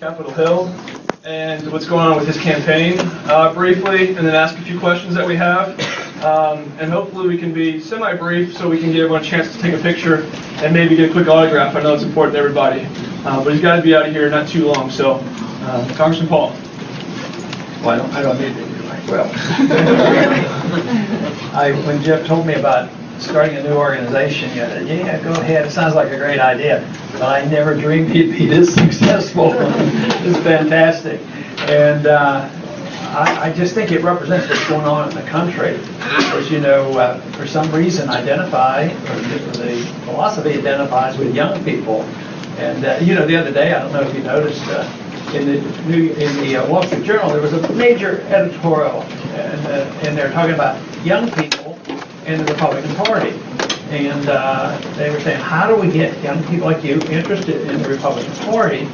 Capitol Hill and what's going on with his campaign briefly, and then ask a few questions that we have. And hopefully we can be semi-brief so we can give everyone a chance to take a picture and maybe get a quick autograph. I know it's important to everybody. But he's got to be out of here not too long. So, Congressman Paul. Well, I don't need to do my well. When Jeff told me about starting a new organization, yeah, go ahead. It sounds like a great idea. But I never dreamed he'd be this successful. It's fantastic. And I just think it represents what's going on in the country. As you know, for some reason, the philosophy identifies with young people. And the other day, I don't know if you noticed, in the Wall Street Journal, there was a major editorial, and they're talking about young people in the Republican Party. And they were saying, how do we get young people like you interested in the Republican Party?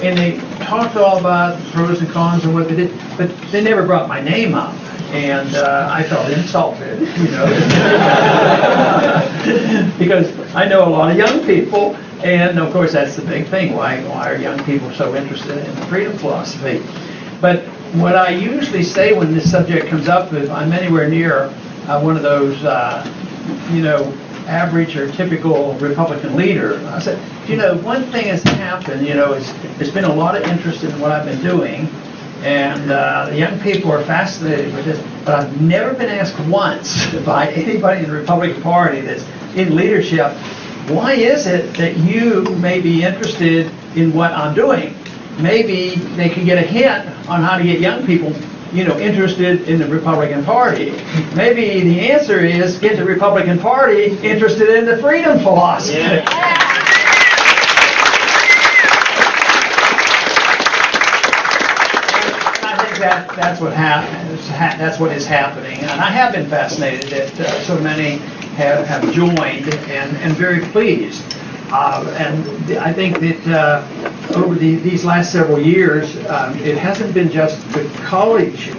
And they talked all about the pros and cons and what they did, but they never brought my name up. And I felt insulted, because I know a lot of young people, and of course that's the big thing. Why are young people so interested in the freedom philosophy? But what I usually say when this subject comes up, if I'm anywhere near one of those, average or typical Republican leader, I said, one thing has happened, there's been a lot of interest in what I've been doing, and the young people are fascinated with this, but I've never been asked once by anybody in the Republican Party that's in leadership, why is it that you may be interested in what I'm doing? Maybe they could get a hint on how to get young people interested in the Republican Party. Maybe the answer is get the Republican Party interested in the freedom philosophy. Yeah. And I think that's what happens. That's what is happening. And I have been fascinated that so many have joined and very pleased. And I think that over these last several years, it hasn't been just the college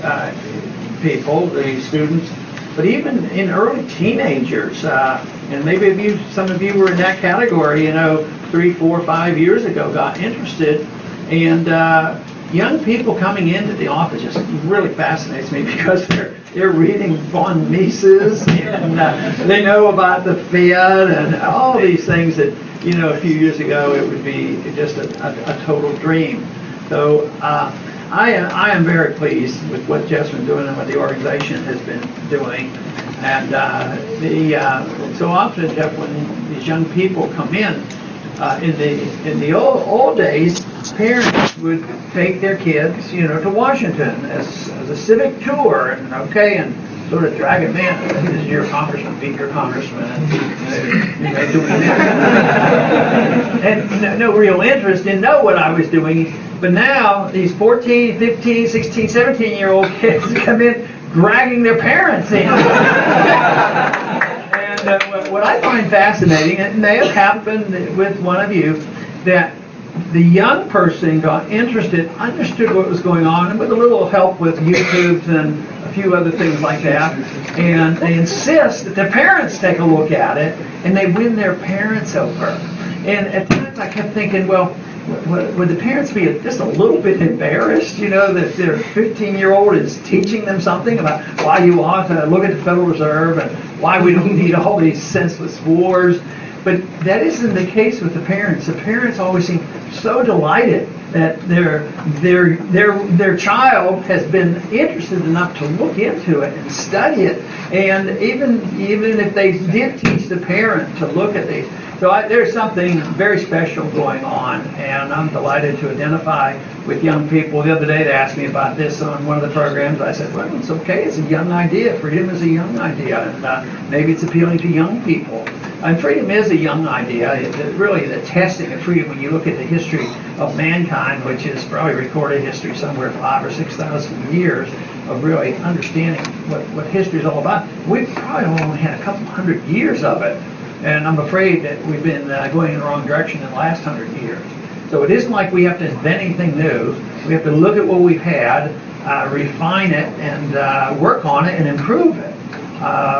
people, the students, but even in early teenagers. And maybe some of you were in that category, 3, 4, 5 years ago, got interested. And young people coming into the office just really fascinates me because they're reading von Mises and they know about the Fed and all these things that a few years ago it would be just a total dream. So I am very pleased with what Jeff's been doing and what the organization has been doing. And so often, Jeff, when these young people come in the old days, parents would take their kids, to Washington as a civic tour, and sort of drag them in. This is your congressman, beat your congressman, and no real interest in know what I was doing. But now these 14, 15, 16, 17-year-old kids come in dragging their parents in. And what I find fascinating, it may have happened with one of you, that the young person got interested, understood what was going on, and with a little help with YouTube and a few other things like that, and they insist that their parents take a look at it, and they win their parents over. And at times I kept thinking, well, would the parents be just a little bit embarrassed, that their 15-year-old is teaching them something about why you ought to look at the Federal Reserve and why we don't need all these senseless wars? But that isn't the case with the parents. The parents always seem so delighted that their child has been interested enough to look into it and study it. And even if they did teach the parent to look at these, so there's something very special going on, and I'm delighted to identify with young people. The other day they asked me about this on one of the programs. I said, well, it's okay. It's a young idea. Freedom is a young idea, and maybe it's appealing to young people. And freedom is a young idea. Really, the testing of freedom, when you look at the history of mankind, which is probably recorded history somewhere 5,000 or 6,000 years of really understanding what history is all about, we've probably only had a couple hundred years of it. And I'm afraid that we've been going in the wrong direction in the last 100 years. So it isn't like we have to invent anything new. We have to look at what we've had, refine it, and work on it and improve it.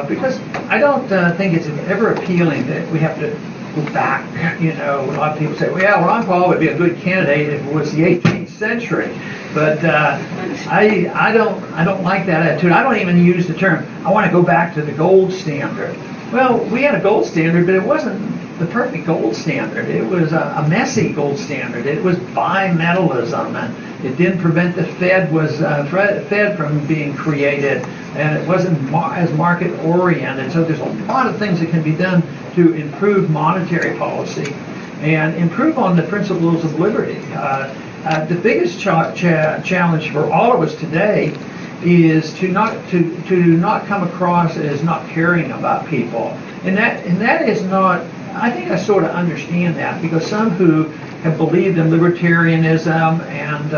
Because I don't think it's ever appealing that we have to go back. A lot of people say, well, yeah, Ron Paul would be a good candidate if it was the 18th century. But I don't like that attitude. I don't even use the term, I want to go back to the gold standard. Well, we had a gold standard, but it wasn't the perfect gold standard. It was a messy gold standard. It was bimetallism, and it didn't prevent the Fed from being created, and it wasn't as market oriented. So there's a lot of things that can be done to improve monetary policy and improve on the principles of liberty. The biggest challenge for all of us today is to not come across as not caring about people, and that is not. I think I sort of understand that, because some who have believed in libertarianism and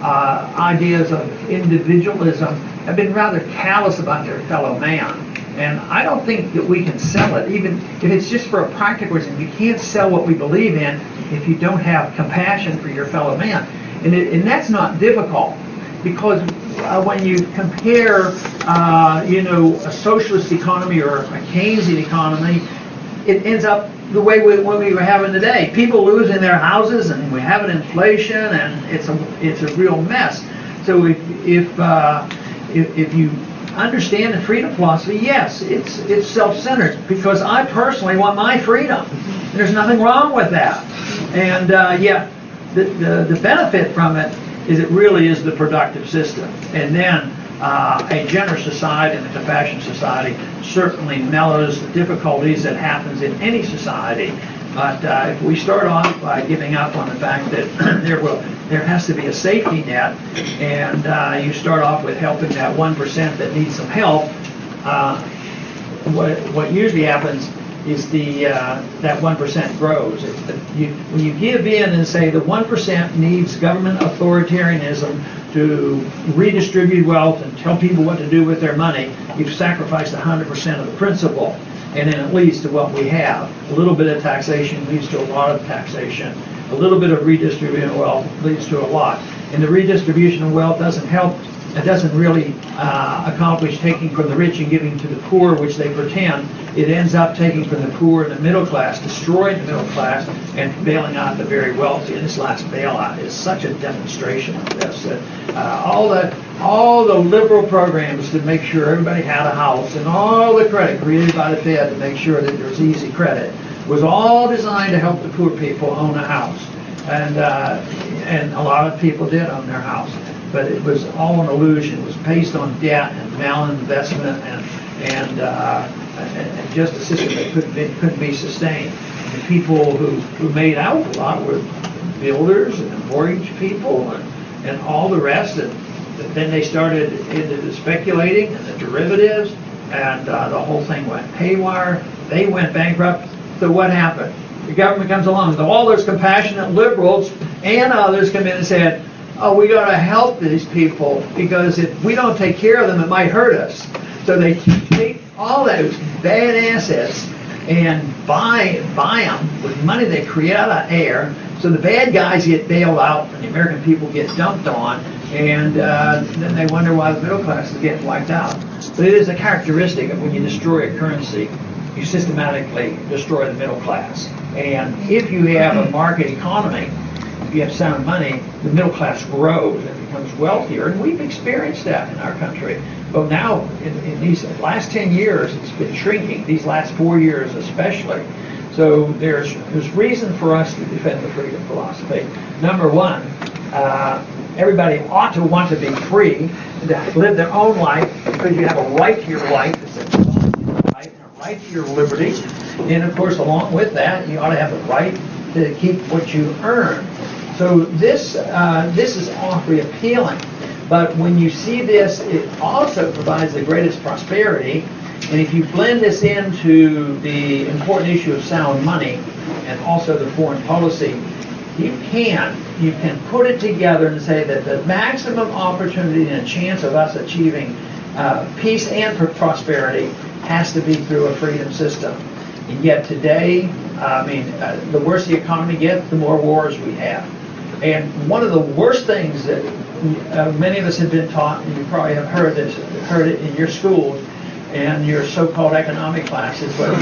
ideas of individualism have been rather callous about their fellow man. And I don't think that we can sell it, even if it's just for a practical reason. You can't sell what we believe in if you don't have compassion for your fellow man. And that's not difficult, because when you compare, a socialist economy or a Keynesian economy, it ends up the way we were having today. People losing their houses, and we're having inflation, and it's a real mess. So if you understand the freedom philosophy, yes, it's self-centered, because I personally want my freedom. There's nothing wrong with that, and yet the benefit from it is it really is the productive system, and then a generous society and a compassionate society certainly mellows the difficulties that happens in any society. But if we start off by giving up on the fact that there has to be a safety net, and you start off with helping that 1% that needs some help, what usually happens is that 1% grows. When you give in and say the 1% needs government authoritarianism to redistribute wealth and tell people what to do with their money, you've sacrificed 100% of the principle, and then it leads to what we have. A little bit of taxation leads to a lot of taxation. A little bit of redistributing wealth leads to a lot. And the redistribution of wealth doesn't help. It doesn't really accomplish taking from the rich and giving to the poor, which they pretend. It ends up taking from the poor and the middle class, destroying the middle class, and bailing out the very wealthy. And this last bailout is such a demonstration of this. All the liberal programs to make sure everybody had a house, and all the credit created by the Fed to make sure that there's easy credit, was all designed to help the poor people own a house. And a lot of people did own their house. But it was all an illusion. It was based on debt and malinvestment and just a system that couldn't be sustained. The people who made out a lot were builders and mortgage people and all the rest. And then they started into the speculating and the derivatives, and the whole thing went haywire. They went bankrupt. So what happened? The government comes along. So all those compassionate liberals and others come in and said, oh, we got to help these people, because if we don't take care of them, it might hurt us. So they take all those bad assets and buy them with money they create out of air. So the bad guys get bailed out, and the American people get dumped on, and then they wonder why the middle class is getting wiped out. But it is a characteristic of when you destroy a currency, you systematically destroy the middle class. And if you have a market economy, if you have sound money, the middle class grows and becomes wealthier, and we've experienced that in our country. But now, in these last 10 years, it's been shrinking, these last 4 years especially. So there's reason for us to defend the freedom philosophy. Number one, everybody ought to want to be free, to live their own life, because you have a right to your life, it's a right, and a right to your liberty. And of course, along with that, you ought to have the right to keep what you earn. So this is awfully appealing. But when you see this, it also provides the greatest prosperity. And if you blend this into the important issue of sound money and also the foreign policy, you can put it together and say that the maximum opportunity and chance of us achieving peace and prosperity has to be through a freedom system. And yet today, the worse the economy gets, the more wars we have. And one of the worst things that many of us have been taught, and you probably have heard it in your schools and your so-called economic classes, but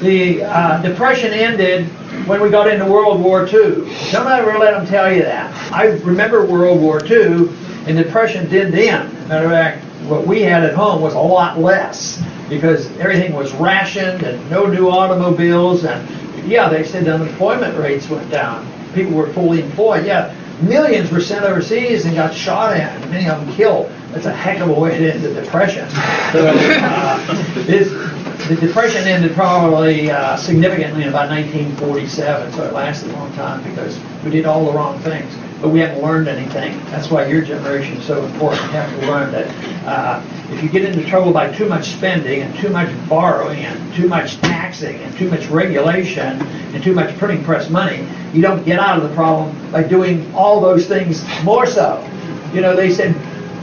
the Depression ended when we got into World War II. Don't ever let them tell you that. I remember World War II, and the Depression didn't end. Matter of fact, what we had at home was a lot less because everything was rationed and no new automobiles. And yeah, they said the unemployment rates went down. People were fully employed. Yeah, millions were sent overseas and got shot at, and many of them killed. That's a heck of a way to end the Depression. So the Depression ended probably significantly in about 1947, so it lasted a long time because we did all the wrong things, but we haven't learned anything. That's why your generation is so important. You have to learn that if you get into trouble by too much spending and too much borrowing and too much taxing and too much regulation and too much printing press money, you don't get out of the problem by doing all those things more so. You know, they said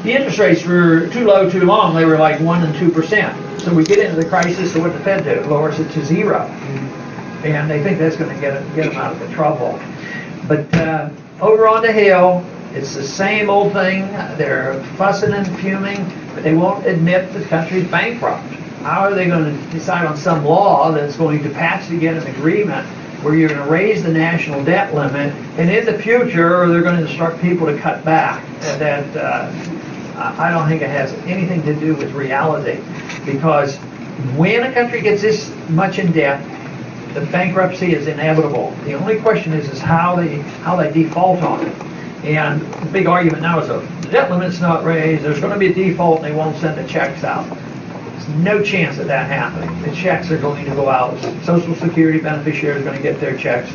the interest rates were too low too long. They were like 1% and 2%. So we get into the crisis, so what the Fed do? Lowers it to 0. And they think that's going to get them out of the trouble. But over on the Hill, it's the same old thing. They're fussing and fuming, but they won't admit the country's bankrupt. How are they going to decide on some law that's going to pass to get an agreement where you're going to raise the national debt limit, and in the future they're going to instruct people to cut back? And that I don't think it has anything to do with reality, because when a country gets this much in debt, the bankruptcy is inevitable. The only question is how they default on it. And the big argument now is the debt limit's not raised, there's going to be a default, and they won't send the checks out. There's no chance of that happening. The checks are going to go out. Social Security beneficiaries are going to get their checks,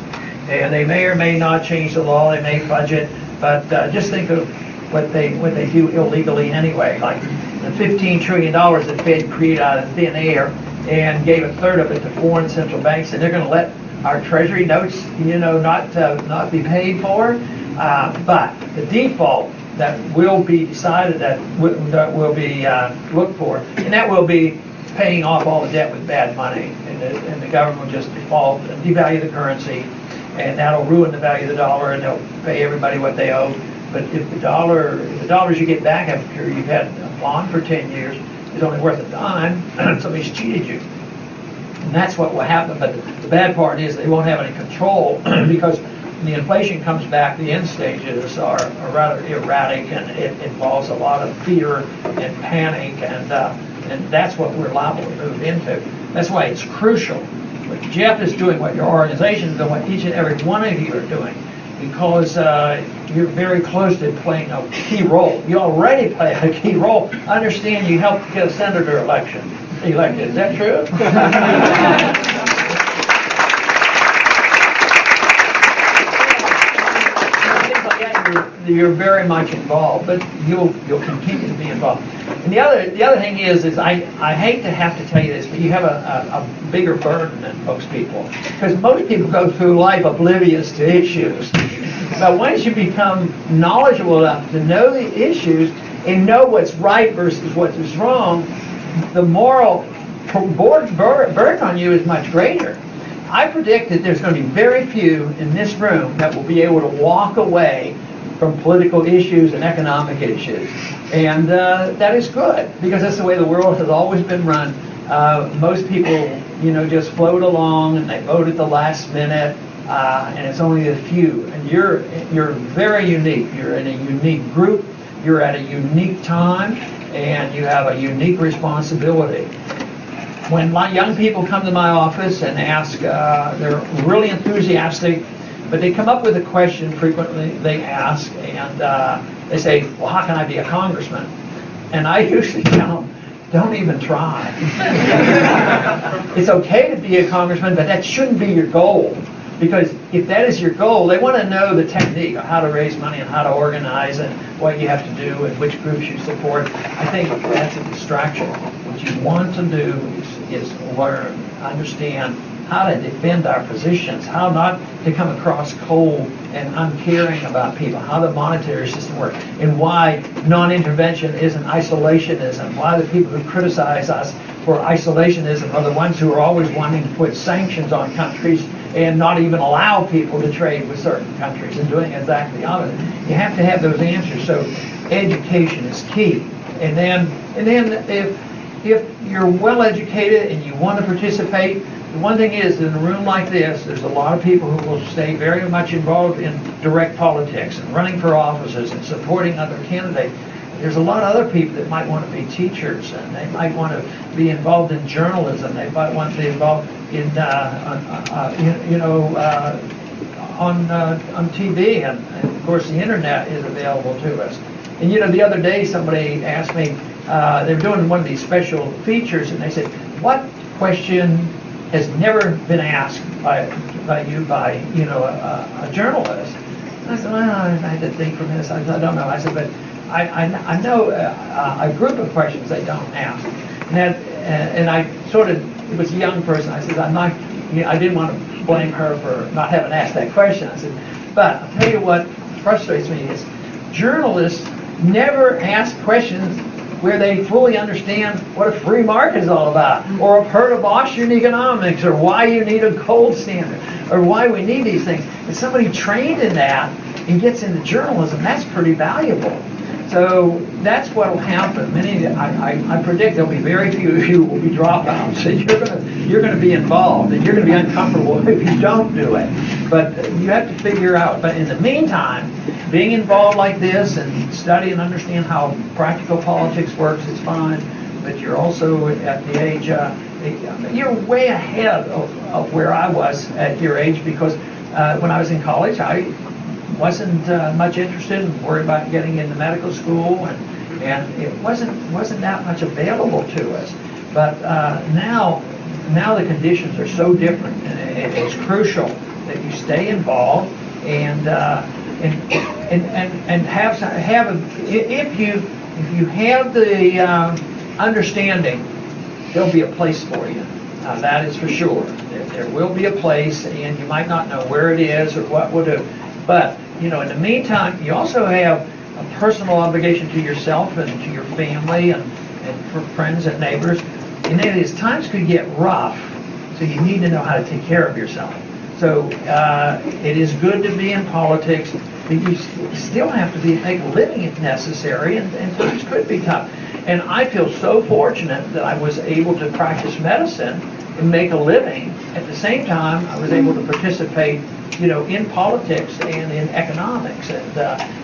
and they may or may not change the law. They may fudge it, but just think of what they do illegally anyway. Like the $15 trillion that Fed created out of thin air and gave a third of it to foreign central banks, and they're going to let our Treasury notes, not be paid for. But the default that will be decided, that will be looked for, and that will be paying off all the debt with bad money, and the government will just default and devalue the currency, and that'll ruin the value of the dollar, and they'll pay everybody what they owe. But if the dollars you get back after you've had a bond for 10 years is only worth a dime, somebody's cheated you. And that's what will happen. But the bad part is they won't have any control because when the inflation comes back, the end stages are rather erratic, and it involves a lot of fear and panic, and that's what we're liable to move into. That's why it's crucial what Jeff is doing, what your organization is doing, what each and every one of you are doing, because you're very close to playing a key role. You already play a key role. Understand you helped get a senator elected. Is that true? You're very much involved, but you'll continue to be involved. And the other thing is I hate to have to tell you this, but you have a bigger burden than most people, because most people go through life oblivious to issues. But once you become knowledgeable enough to know the issues and know what's right versus what is wrong, the moral burden on you is much greater. I predict that there's going to be very few in this room that will be able to walk away from political issues and economic issues. And that is good, because that's the way the world has always been run. Most people, just float along, and they vote at the last minute, and it's only a few. And you're very unique. You're in a unique group. You're at a unique time, and you have a unique responsibility. When young people come to my office and ask, they're really enthusiastic, but they come up with a question frequently they ask, and they say, well, how can I be a congressman? And I usually tell them, don't even try. It's okay to be a congressman, but that shouldn't be your goal. Because if that is your goal, they want to know the technique of how to raise money and how to organize and what you have to do and which groups you support. I think that's a distraction. What you want to do is learn, understand how to defend our positions, how not to come across cold and uncaring about people, how the monetary system works, and why non-intervention isn't isolationism, why the people who criticize us for isolationism are the ones who are always wanting to put sanctions on countries and not even allow people to trade with certain countries and doing exactly the opposite. You have to have those answers. So education is key. And then if you're well educated and you want to participate, the one thing is, in a room like this, there's a lot of people who will stay very much involved in direct politics and running for offices and supporting other candidates. There's a lot of other people that might want to be teachers, and they might want to be involved in journalism. They might want to be involved in, on TV, and of course the internet is available to us. And the other day somebody asked me, they were doing one of these special features, and they said, "What question has never been asked by a journalist?" And I said, "Well, I had to think for a minute. I don't know." I said, "But I know a group of questions they don't ask." And I sort of, it was a young person. I said, I didn't want to blame her for not having asked that question. I said, but I'll tell you what frustrates me is journalists never ask questions where they fully understand what a free market is all about, or have heard of Austrian economics, or why you need a gold standard, or why we need these things. If somebody trained in that and gets into journalism, that's pretty valuable. So that's what will happen. I predict there'll be very few of you who will be dropouts. So you're going to be involved, and you're going to be uncomfortable if you don't do it. But you have to figure out. But in the meantime, being involved like this and study and understand how practical politics works is fine. But you're also at the age, you're way ahead of where I was at your age, because when I was in college, I wasn't much interested and worried about getting into medical school, and it wasn't that much available to us. But now the conditions are so different, and it's crucial that you stay involved and if you have the understanding, there'll be a place for you. That is for sure. There will be a place, and you might not know where it is or what will do. But, in the meantime, you also have a personal obligation to yourself and to your family and for friends and neighbors. And as times could get rough, so you need to know how to take care of yourself. So it is good to be in politics, but you still have to make a living if necessary, and times could be tough. And I feel so fortunate that I was able to practice medicine and make a living. At the same time, I was able to participate in politics and in economics. And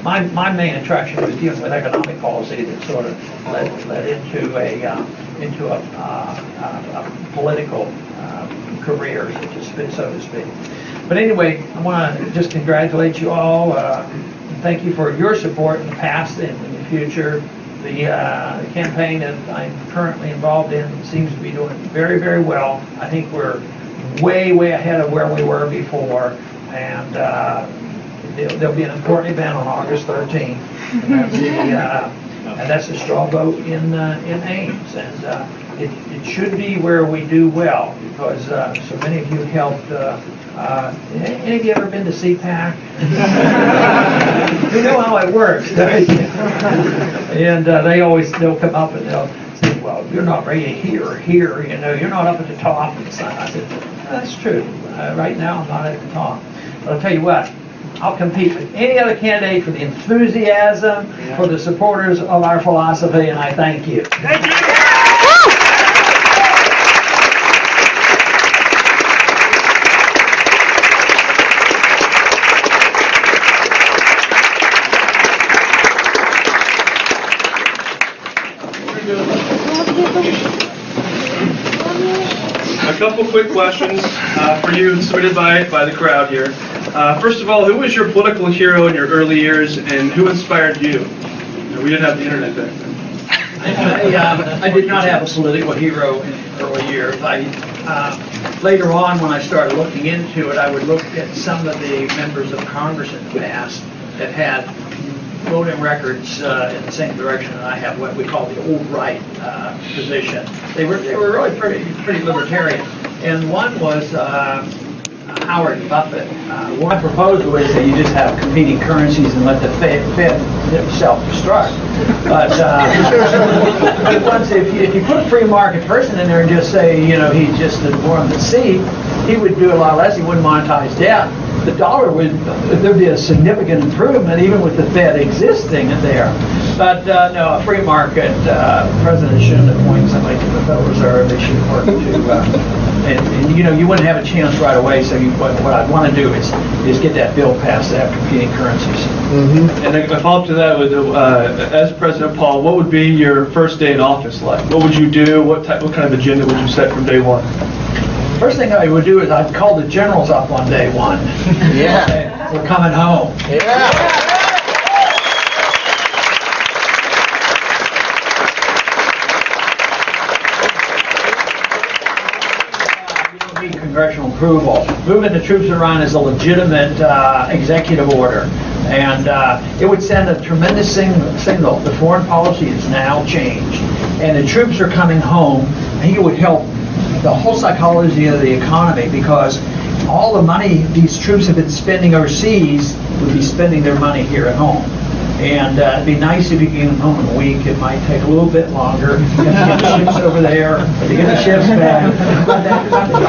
my main attraction was dealing with economic policy that sort of led into a political career, so to speak. But anyway, I want to just congratulate you all. Thank you for your support in the past and in the future. The campaign that I'm currently involved in seems to be doing very, very well. I think we're way, way ahead of where we were before. And there'll be an important event on August 13th. And that's the straw vote in Ames. And it should be where we do well, because so many of you helped. Any of you ever been to CPAC? You know how it works, don't you? And they'll come up and they'll say, "Well, you're not rated here, you're not up at the top." And so I said, "That's true. Right now, I'm not at the top. But I'll tell you what, I'll compete with any other candidate for the enthusiasm, for the supporters of our philosophy, and I thank you." Thank you. A couple quick questions for you submitted by the crowd here. First of all, who was your political hero in your early years, and who inspired you? We didn't have the internet back then. I did not have a political hero in the early years. Later on, when I started looking into it, I would look at some of the members of Congress in the past that had voting records in the same direction that I have, what we call the old right position. They were really pretty libertarian. And one was Howard Buffett. One proposal is that you just have competing currencies and let the Fed self-destruct. But once if you put a free market person in there and just say, he's just the one that seat, he would do a lot less. He wouldn't monetize debt. The dollar there'd be a significant improvement even with the Fed existing there. But no, a free market president shouldn't appoint somebody to the Federal Reserve. They should work to, and you know, you wouldn't have a chance right away. So what I'd want to do is get that bill passed to have competing currencies. And a follow-up to that would, as President Paul, what would be your first day in office like? What would you do? What kind of agenda would you set from day one? First thing I would do is I'd call the generals up on day one. Yeah. Say, we're coming home. Yeah. You don't need congressional approval. Moving the troops around is a legitimate executive order. And it would send a tremendous signal. The foreign policy has now changed. And the troops are coming home. I think it would help the whole psychology of the economy, because all the money these troops have been spending overseas would be spending their money here at home. And it'd be nice if you came home in a week. It might take a little bit longer. You have to get the ships over there, to get the ships back. But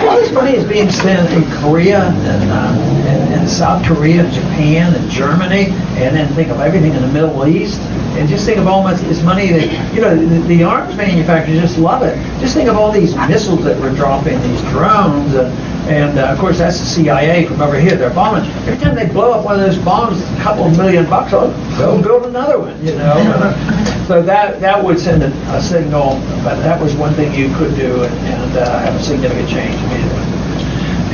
all this money is being spent in Korea and South Korea and Japan and Germany, and then think of everything in the Middle East. And just think of all this money that, you know, the arms manufacturers just love it. Just think of all these missiles that we're dropping, these drones, and of course that's the CIA from over here. They're bombing. Every time they blow up one of those bombs, a couple of $1 million, they'll build another one, you know. So that would send a signal, but that was one thing you could do and have a significant change immediately.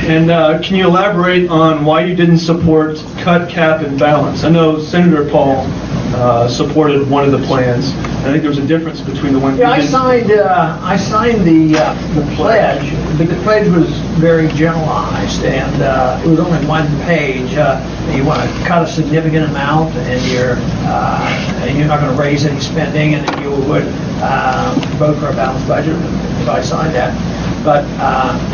And can you elaborate on why you didn't support cut, cap, and balance? I know Senator Paul supported one of the plans. I think there was a difference between the one. Yeah, I signed the pledge, but the pledge was very generalized, and it was only one page. You want to cut a significant amount, and you're not going to raise any spending, and then you would vote for a balanced budget if I signed that. But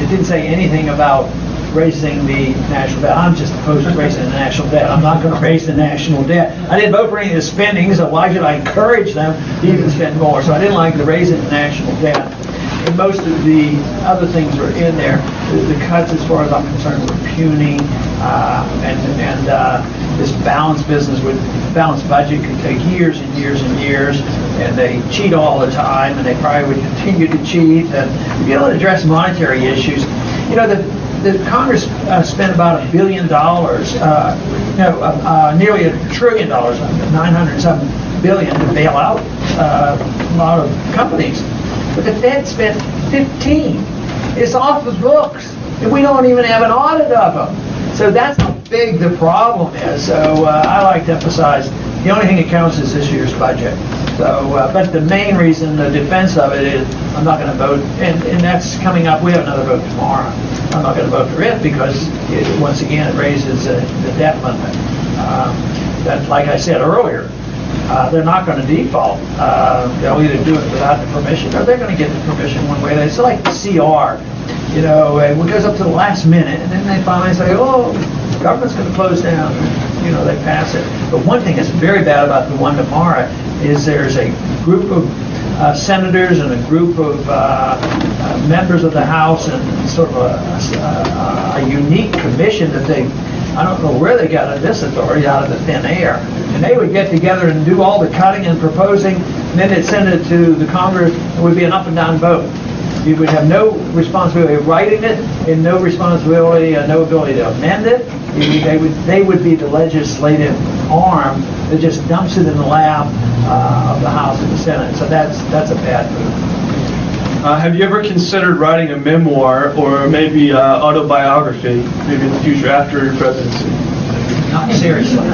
it didn't say anything about raising the national debt. I'm just opposed to raising the national debt. I'm not going to raise the national debt. I didn't vote for any of the spending, so why should I encourage them to even spend more? So I didn't like the raising the national debt. And most of the other things were in there. The cuts, as far as I'm concerned, were puny, and this balanced business with balanced budget could take years and years and years, and they cheat all the time, and they probably would continue to cheat. And if you don't address monetary issues, you know, the Congress spent about $1 billion, nearly $1 trillion, 907 billion to bail out a lot of companies. But the Fed spent 15. It's off the books, and we don't even have an audit of them. So that's how big the problem is. So I like to emphasize the only thing that counts is this year's budget. So, but the main reason, the defense of it is I'm not going to vote, and that's coming up. We have another vote tomorrow. I'm not going to vote for it because, once again, it raises the debt limit. That, like I said earlier, they're not going to default. They'll either do it without the permission, or they're going to get the permission one way. It's like the CR. You know, it goes up to the last minute, and then they finally say, oh, the government's going to close down. You know, they pass it. But one thing that's very bad about the one tomorrow is there's a group of senators and a group of members of the House and sort of a unique commission that I don't know where they got this authority out of the thin air. And they would get together and do all the cutting and proposing, and then they'd send it to the Congress. It would be an up and down vote. You would have no responsibility of writing it, and no responsibility, no ability to amend it. They would be the legislative arm that just dumps it in the lap of the House and the Senate. So that's a bad move. Have you ever considered writing a memoir or maybe autobiography, maybe in the future after your presidency? Not seriously.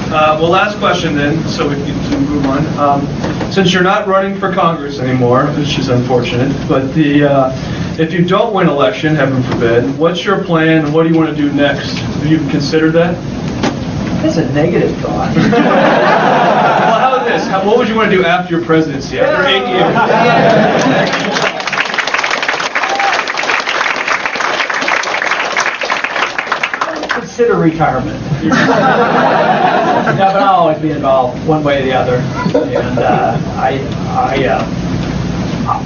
Well, last question then, so we can move on. Since you're not running for Congress anymore, which is unfortunate, but if you don't win election, heaven forbid, what's your plan? What do you want to do next? Have you considered that? That's a negative thought. Well, how about this? What would you want to do after your presidency, after 8 years? Consider retirement. Yeah, but I'll always be involved one way or the other. And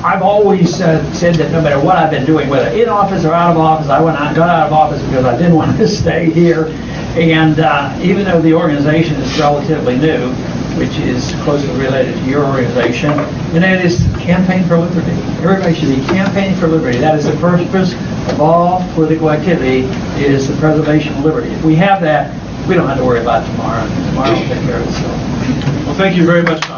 I've always said that no matter what I've been doing, whether in office or out of office, got out of office because I didn't want to stay here. And even though the organization is relatively new, which is closely related to your organization, and that is Campaign for Liberty. Everybody should be campaigning for liberty. That is the purpose of all political activity, is the preservation of liberty. If we have that, we don't have to worry about tomorrow. Tomorrow will take care of itself. Well, thank you very much, Tom.